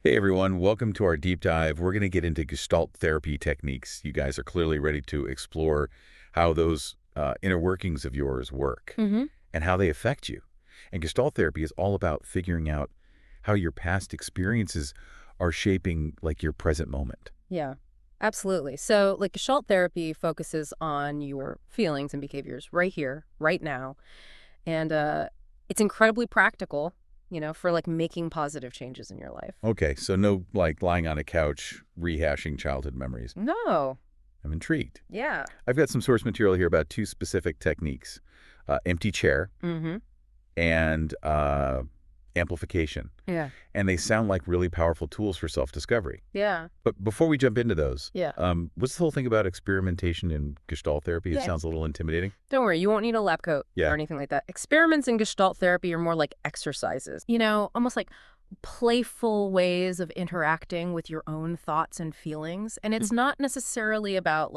Hey everyone, welcome to our deep dive. We're going to get into gestalt therapy techniques. You guys are clearly ready to explore how those inner workings of yours work hmm and how they affect you. And gestalt therapy is all about figuring out how your past experiences are shaping like your present moment. Yeah, absolutely. So, gestalt therapy focuses on your feelings and behaviors right here, right now, and it's incredibly practical, for making positive changes in your life. Okay, so no like lying on a couch rehashing childhood memories. No. I'm intrigued. Yeah. I've got some source material here about two specific techniques, empty chair Mm-hmm. and amplification. Yeah. And they sound like really powerful tools for self-discovery. Yeah. But before we jump into those, Yeah. what's the whole thing about experimentation in Gestalt therapy? It Yeah. sounds a little intimidating. Don't worry, you won't need a lab coat or Yeah. anything like that. Experiments in gestalt therapy are more like exercises, almost like playful ways of interacting with your own thoughts and feelings. And it's not necessarily about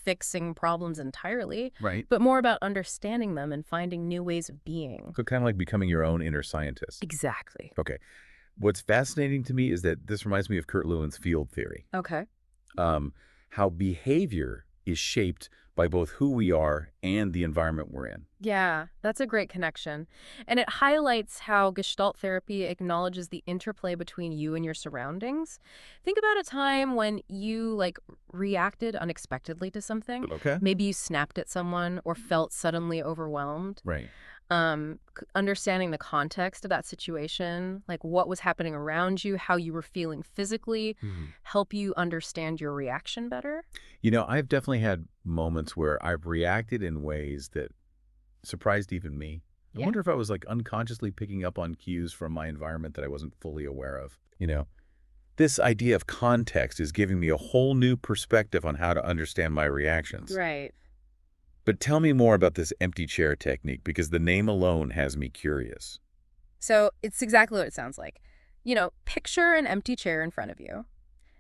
fixing problems entirely, Right. but more about understanding them and finding new ways of being. So kind of like becoming your own inner scientist. Exactly. Okay. What's fascinating to me is that this reminds me of Kurt Lewin's field theory, Okay. um, how behavior is shaped by both who we are and the environment we're in. Yeah, that's a great connection. And it highlights how Gestalt therapy acknowledges the interplay between you and your surroundings. Think about a time when you reacted unexpectedly to something. Okay. Maybe you snapped at someone or felt suddenly overwhelmed. Right. Understanding the context of that situation, like what was happening around you, how you were feeling physically, help you understand your reaction better. You know, I've definitely had moments where I've reacted in ways that surprised even me. I Yeah. wonder if I was like unconsciously picking up on cues from my environment that I wasn't fully aware of. This idea of context is giving me a whole new perspective on how to understand my reactions. Right. But tell me more about this empty chair technique because the name alone has me curious. So it's exactly what it sounds like. Picture an empty chair in front of you.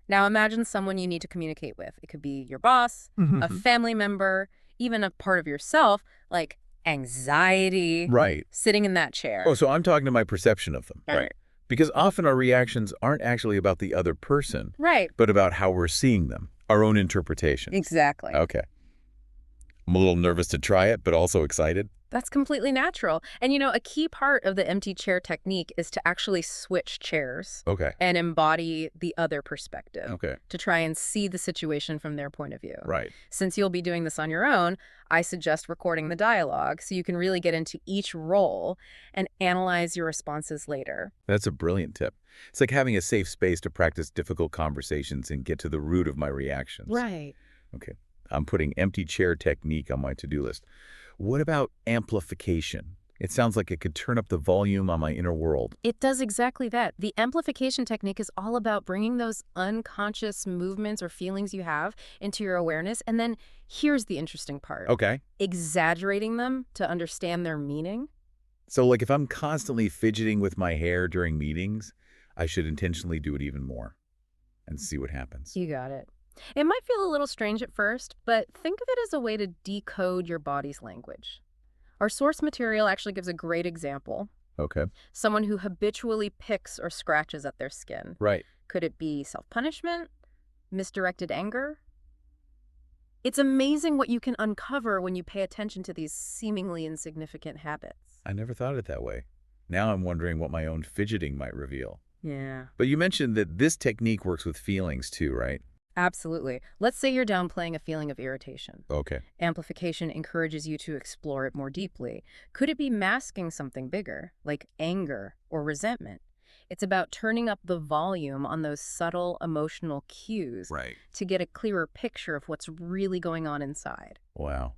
Now imagine someone you need to communicate with. It could be your boss, a family member, even a part of yourself, like anxiety, Right. sitting in that chair. Oh, so I'm talking to my perception of them. Right. Because often our reactions aren't actually about the other person, Right. but about how we're seeing them, our own interpretations. Exactly. Okay. I'm a little nervous to try it, but also excited. That's completely natural. And a key part of the empty chair technique is to actually switch chairs Okay. and embody the other perspective Okay. to try and see the situation from their point of view. Right. Since you'll be doing this on your own, I suggest recording the dialogue so you can really get into each role and analyze your responses later. That's a brilliant tip. It's like having a safe space to practice difficult conversations and get to the root of my reactions. Right. Okay. I'm putting empty chair technique on my to-do list. What about amplification? It sounds like it could turn up the volume on my inner world. It does exactly that. The amplification technique is all about bringing those unconscious movements or feelings you have into your awareness. And then here's the interesting part. Okay. Exaggerating them to understand their meaning. So like if I'm constantly fidgeting with my hair during meetings, I should intentionally do it even more and see what happens. You got it. It might feel a little strange at first, but think of it as a way to decode your body's language. Our source material actually gives a great example. Okay. Someone who habitually picks or scratches at their skin. Right. Could it be self-punishment? Misdirected anger? It's amazing what you can uncover when you pay attention to these seemingly insignificant habits. I never thought of it that way. Now I'm wondering what my own fidgeting might reveal. Yeah. But you mentioned that this technique works with feelings too, right? Absolutely. Let's say you're downplaying a feeling of irritation. Okay. Amplification encourages you to explore it more deeply. Could it be masking something bigger, like anger or resentment? It's about turning up the volume on those subtle emotional cues Right. to get a clearer picture of what's really going on inside. Wow.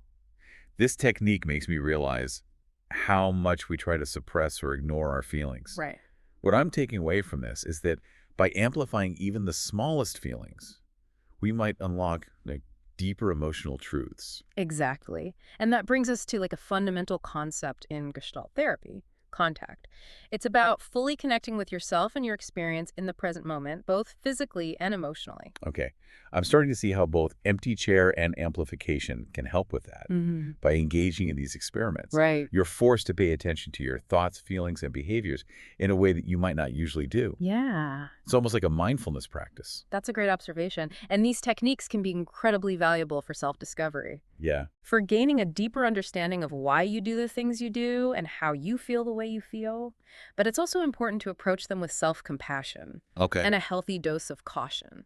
This technique makes me realize how much we try to suppress or ignore our feelings. Right. What I'm taking away from this is that by amplifying even the smallest feelings, we might unlock deeper emotional truths. Exactly. And that brings us to a fundamental concept in Gestalt therapy, contact. It's about fully connecting with yourself and your experience in the present moment, both physically and emotionally. Okay. I'm starting to see how both empty chair and amplification can help with that. Mm-hmm. By engaging in these experiments, Right. you're forced to pay attention to your thoughts, feelings, and behaviors in a way that you might not usually do. Yeah. It's almost like a mindfulness practice. That's a great observation. And these techniques can be incredibly valuable for self-discovery. Yeah. For gaining a deeper understanding of why you do the things you do and how you feel the way you feel. But it's also important to approach them with self-compassion Okay. and a healthy dose of caution.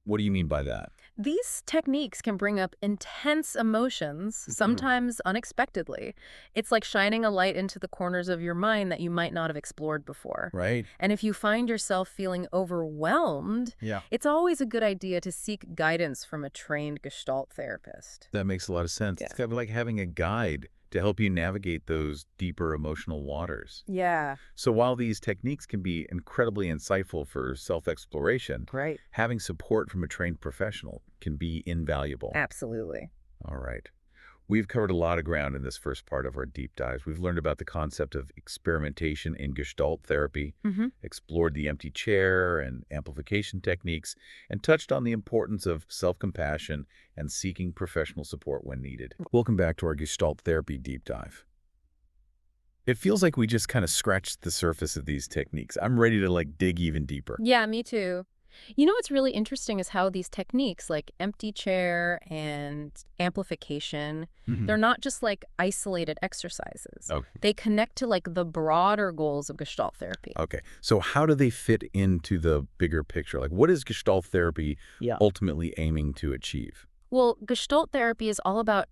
What do you mean by that? These techniques can bring up intense emotions, sometimes unexpectedly. It's like shining a light into the corners of your mind that you might not have explored before. Right? And if you find yourself feeling overwhelmed, Yeah. it's always a good idea to seek guidance from a trained gestalt therapist. That makes a lot of sense. Yeah. It's kind of like having a guide to help you navigate those deeper emotional waters. Yeah, So while these techniques can be incredibly insightful for self-exploration, right. having support from a trained professional can be invaluable. Absolutely. All right. We've covered a lot of ground in this first part of our deep dives. We've learned about the concept of experimentation in Gestalt therapy, explored the empty chair and amplification techniques, and touched on the importance of self-compassion and seeking professional support when needed. Welcome back to our Gestalt therapy deep dive. It feels like we just kind of scratched the surface of these techniques. I'm ready to dig even deeper. Yeah, me too. You know what's really interesting is how these techniques like empty chair and amplification, they're not just isolated exercises. Okay. They connect to the broader goals of Gestalt therapy. Okay. So how do they fit into the bigger picture? What is Gestalt therapy ultimately aiming to achieve? Well, Gestalt therapy is all about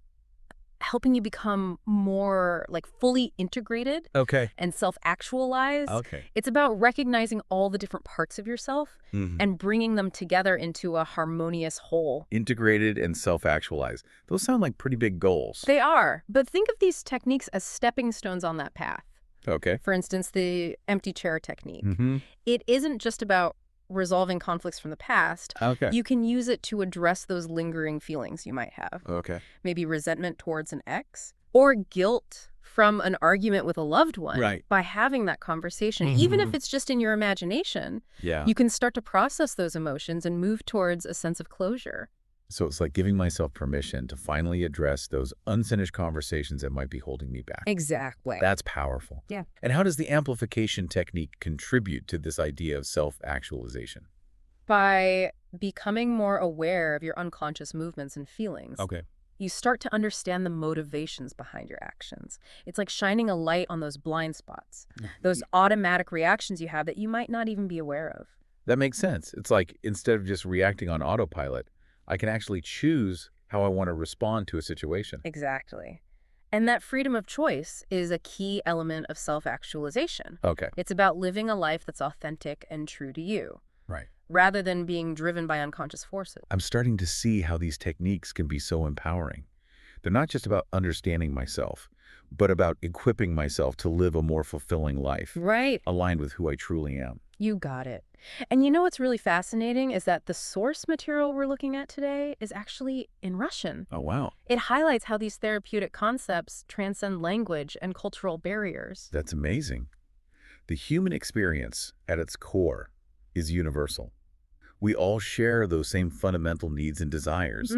helping you become more fully integrated Okay. and self-actualized. Okay. It's about recognizing all the different parts of yourself and bringing them together into a harmonious whole. Integrated and self-actualized. Those sound like pretty big goals. They are, but think of these techniques as stepping stones on that path. Okay. For instance, the empty chair technique. Mm-hmm. It isn't just about resolving conflicts from the past. Okay. You can use it to address those lingering feelings you might have. Okay. Maybe resentment towards an ex or guilt from an argument with a loved one. Right. By having that conversation, even if it's just in your imagination, Yeah. you can start to process those emotions and move towards a sense of closure. So it's like giving myself permission to finally address those unfinished conversations that might be holding me back. Exactly. That's powerful. Yeah. And how does the amplification technique contribute to this idea of self-actualization? By becoming more aware of your unconscious movements and feelings, Okay. you start to understand the motivations behind your actions. It's like shining a light on those blind spots, those automatic reactions you have that you might not even be aware of. That makes sense. It's like instead of just reacting on autopilot, I can actually choose how I want to respond to a situation. Exactly. And that freedom of choice is a key element of self-actualization. Okay. It's about living a life that's authentic and true to you, Right. rather than being driven by unconscious forces. I'm starting to see how these techniques can be so empowering. They're not just about understanding myself, but about equipping myself to live a more fulfilling life, Right. aligned with who I truly am. You got it. And you know what's really fascinating is that the source material we're looking at today is actually in Russian. Oh, wow. It highlights how these therapeutic concepts transcend language and cultural barriers. That's amazing. The human experience, at its core, is universal. We all share those same fundamental needs and desires,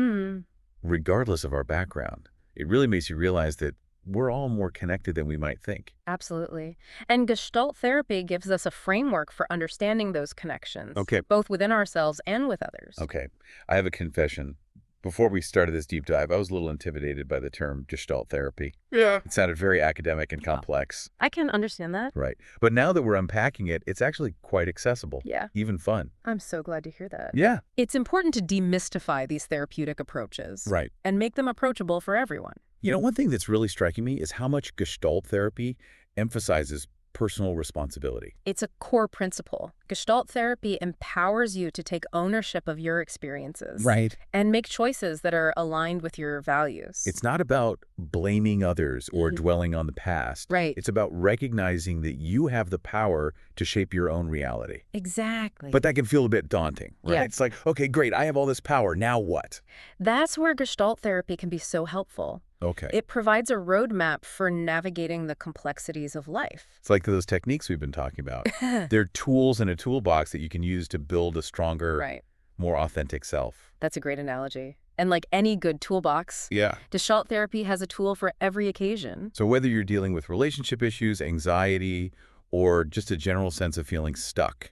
regardless of our background. It really makes you realize that we're all more connected than we might think. Absolutely. And Gestalt therapy gives us a framework for understanding those connections, Okay. both within ourselves and with others. Okay, I have a confession. Before we started this deep dive, I was a little intimidated by the term gestalt therapy. Yeah. It sounded very academic and complex. I can understand that. Right. But now that we're unpacking it, it's actually quite accessible. Yeah. Even fun. I'm so glad to hear that. Yeah. It's important to demystify these therapeutic approaches. Right. And make them approachable for everyone. You know, one thing that's really striking me is how much gestalt therapy emphasizes personal responsibility. It's a core principle. Gestalt therapy empowers you to take ownership of your experiences. Right. And make choices that are aligned with your values. It's not about blaming others or dwelling on the past. Right. It's about recognizing that you have the power to shape your own reality. Exactly. But that can feel a bit daunting, right? Yeah. It's like, okay, great, I have all this power, now what? That's where Gestalt therapy can be so helpful. Okay. It provides a roadmap for navigating the complexities of life. It's like those techniques we've been talking about. They're tools in a toolbox that you can use to build a stronger, Right. more authentic self. That's a great analogy. And like any good toolbox, Yeah. gestalt therapy has a tool for every occasion. So whether you're dealing with relationship issues, anxiety, or just a general sense of feeling stuck,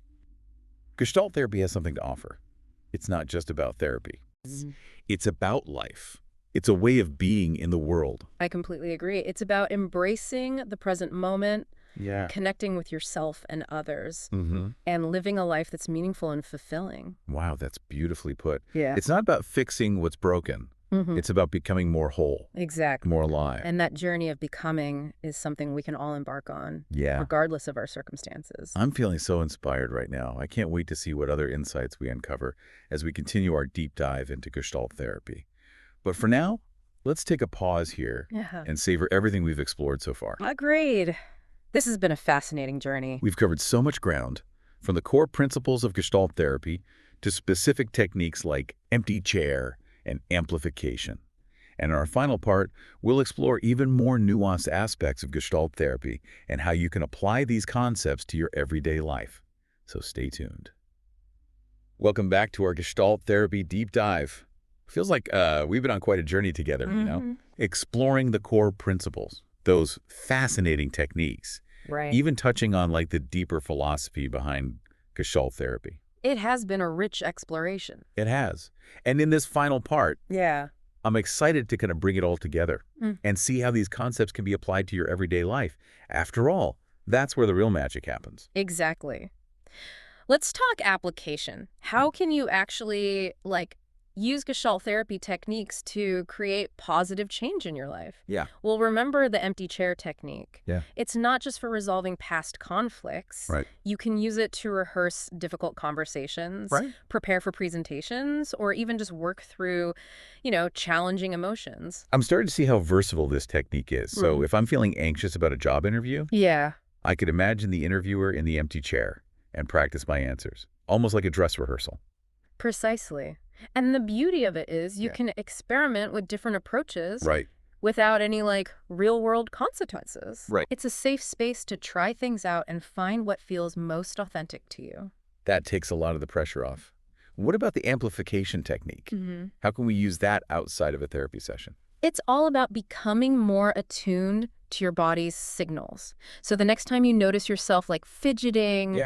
Gestalt therapy has something to offer. It's not just about therapy. Mhm. It's about life. It's a way of being in the world. I completely agree. It's about embracing the present moment, Yeah. connecting with yourself and others, Mm-hmm. and living a life that's meaningful and fulfilling. Wow, that's beautifully put. Yeah. It's not about fixing what's broken. Mm-hmm. It's about becoming more whole, Exactly. more alive. And that journey of becoming is something we can all embark on, Yeah. regardless of our circumstances. I'm feeling so inspired right now. I can't wait to see what other insights we uncover as we continue our deep dive into Gestalt therapy. But for now, let's take a pause here Yeah. and savor everything we've explored so far. Agreed. This has been a fascinating journey. We've covered so much ground, from the core principles of Gestalt therapy to specific techniques like empty chair and amplification. And in our final part, we'll explore even more nuanced aspects of Gestalt therapy and how you can apply these concepts to your everyday life. So stay tuned. Welcome back to our Gestalt therapy deep dive. Feels like we've been on quite a journey together, exploring the core principles, those fascinating techniques, Right. even touching on like the deeper philosophy behind Gestalt therapy. It has been a rich exploration. It has. And in this final part, Yeah. I'm excited to kind of bring it all together Mm. and see how these concepts can be applied to your everyday life. After all, that's where the real magic happens. Exactly. Let's talk application. How can you actually, use gestalt therapy techniques to create positive change in your life? Yeah. Well, remember the empty chair technique. Yeah. It's not just for resolving past conflicts. Right. You can use it to rehearse difficult conversations, Right. prepare for presentations, or even just work through, challenging emotions. I'm starting to see how versatile this technique is. So if I'm feeling anxious about a job interview, Yeah. I could imagine the interviewer in the empty chair and practice my answers, almost like a dress rehearsal. Precisely. And the beauty of it is you can experiment with different approaches Right. without any real-world consequences. Right. It's a safe space to try things out and find what feels most authentic to you. That takes a lot of the pressure off. What about the amplification technique? How can we use that outside of a therapy session? It's all about becoming more attuned to your body's signals. So the next time you notice yourself fidgeting,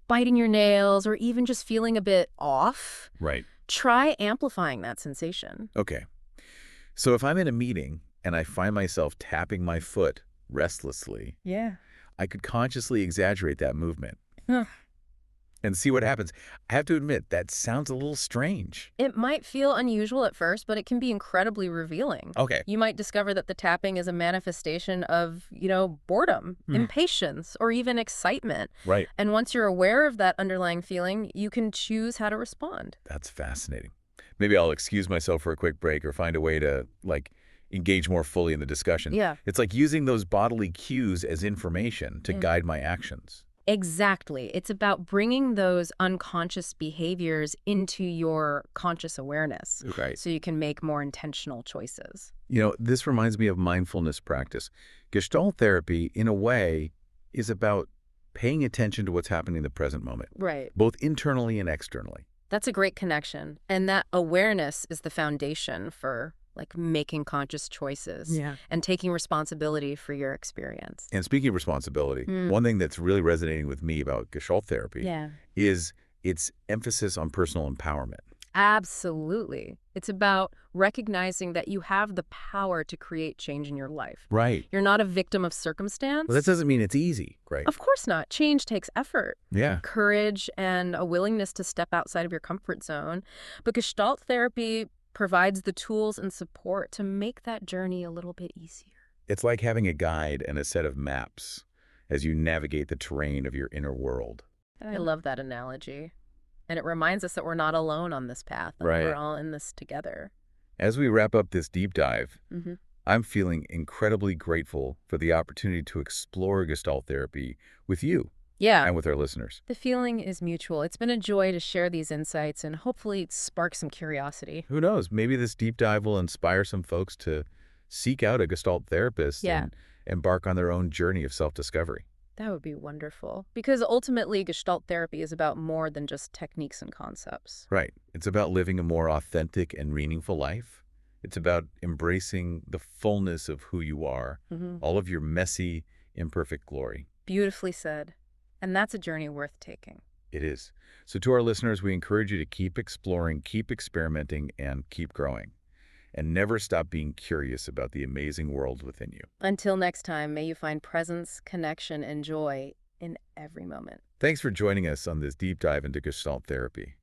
biting your nails, or even just feeling a bit off, Right. try amplifying that sensation. Okay. So if I'm in a meeting and I find myself tapping my foot restlessly, Yeah. I could consciously exaggerate that movement Huh. and see what happens. I have to admit, that sounds a little strange. It might feel unusual at first, but it can be incredibly revealing. Okay. You might discover that the tapping is a manifestation of, boredom, impatience, or even excitement. Right. And once you're aware of that underlying feeling, you can choose how to respond. That's fascinating. Maybe I'll excuse myself for a quick break or find a way to, engage more fully in the discussion. Yeah. It's like using those bodily cues as information to guide my actions. Exactly. It's about bringing those unconscious behaviors into your conscious awareness Right. so you can make more intentional choices. This reminds me of mindfulness practice. Gestalt therapy, in a way, is about paying attention to what's happening in the present moment, Right. both internally and externally. That's a great connection. And that awareness is the foundation for making conscious choices and taking responsibility for your experience. And speaking of responsibility, one thing that's really resonating with me about Gestalt therapy is its emphasis on personal empowerment. Absolutely. It's about recognizing that you have the power to create change in your life. Right. You're not a victim of circumstance. Well, that doesn't mean it's easy, right? Of course not. Change takes effort, Yeah. courage, and a willingness to step outside of your comfort zone. But Gestalt therapy provides the tools and support to make that journey a little bit easier. It's like having a guide and a set of maps as you navigate the terrain of your inner world. I love that analogy. And it reminds us that we're not alone on this path. And Right. We're all in this together. As we wrap up this deep dive, Mm-hmm. I'm feeling incredibly grateful for the opportunity to explore Gestalt therapy with you Yeah. and with our listeners. The feeling is mutual. It's been a joy to share these insights and hopefully spark some curiosity. Who knows? Maybe this deep dive will inspire some folks to seek out a Gestalt therapist Yeah. and embark on their own journey of self-discovery. That would be wonderful. Because ultimately, Gestalt therapy is about more than just techniques and concepts. Right. It's about living a more authentic and meaningful life. It's about embracing the fullness of who you are, all of your messy, imperfect glory. Beautifully said. And that's a journey worth taking. It is. So to our listeners, we encourage you to keep exploring, keep experimenting, and keep growing. And never stop being curious about the amazing world within you. Until next time, may you find presence, connection, and joy in every moment. Thanks for joining us on this deep dive into Gestalt therapy.